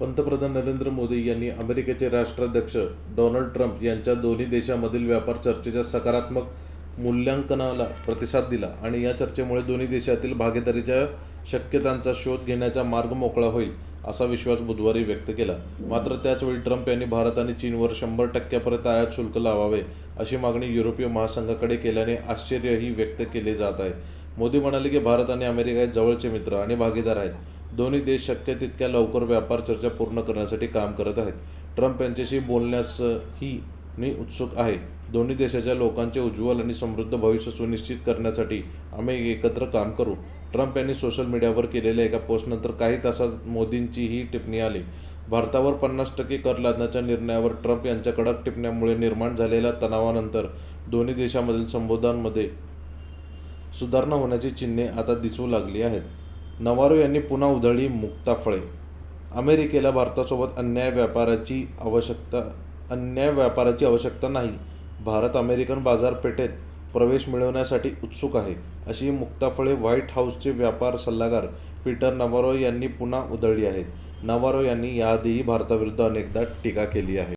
पंतप्रधान नरेंद्र मोदी यांनी अमेरिकेचे राष्ट्राध्यक्ष डोनाल्ड ट्रम्प यांच्या दोन्ही देशांमधील व्यापार चर्चेच्या सकारात्मक मूल्यांकनाला प्रतिसाद दिला आणि या चर्चेमुळे दोन्ही देशातील भागीदारीच्या शक्यतांचा शोध घेण्याचा मार्ग मोकळा होईल असा विश्वास बुधवारी व्यक्त केला. मात्र त्याचवेळी ट्रम्प यांनी भारत आणि चीनवर 100% आयात शुल्क लावावे अशी मागणी युरोपीय महासंघाकडे केल्याने आश्चर्यही व्यक्त केले जात आहे. मोदी म्हणाले की भारत आणि अमेरिका हे जवळचे मित्र आणि भागीदार आहेत. दोन्ही देश शक्य तितक्या लवकर व्यापार चर्चा पूर्ण करण्यासाठी काम करत आहेत. ट्रम्प यांच्याशी बोलण्यासही मी उत्सुक आहे. दोन्ही देशाच्या लोकांचे उज्ज्वल आणि समृद्ध भविष्य सुनिश्चित करण्यासाठी आम्ही एकत्र काम करू. ट्रम्प यांनी सोशल मीडियावर केलेल्या एका पोस्टनंतर काही तासात मोदींची ही टिप्पणी आली. भारतावर 50% कर लादण्याच्या निर्णयावर ट्रम्प यांच्या कडक टिप्पण्यांमुळे निर्माण झालेल्या तणावानंतर दोन्ही देशांमधील संबंधांमध्ये सुधारणा होण्याची चिन्हे आता दिसू लागली आहेत. नवारो यांनी पुन्हा उधळली मुक्ताफळे. अमेरिकेला भारतासोबत अन्याय्य व्यापाराची आवश्यकता नाही. भारत अमेरिकन बाजारपेठेत प्रवेश मिळवण्यासाठी उत्सुक आहे, अशी मुक्ताफळे व्हाईट हाऊसचे व्यापार सल्लागार पीटर नवारो यांनी पुन्हा उधळली आहेत. नवारो यांनी याआधीही भारताविरुद्ध अनेकदा टीका केली आहे.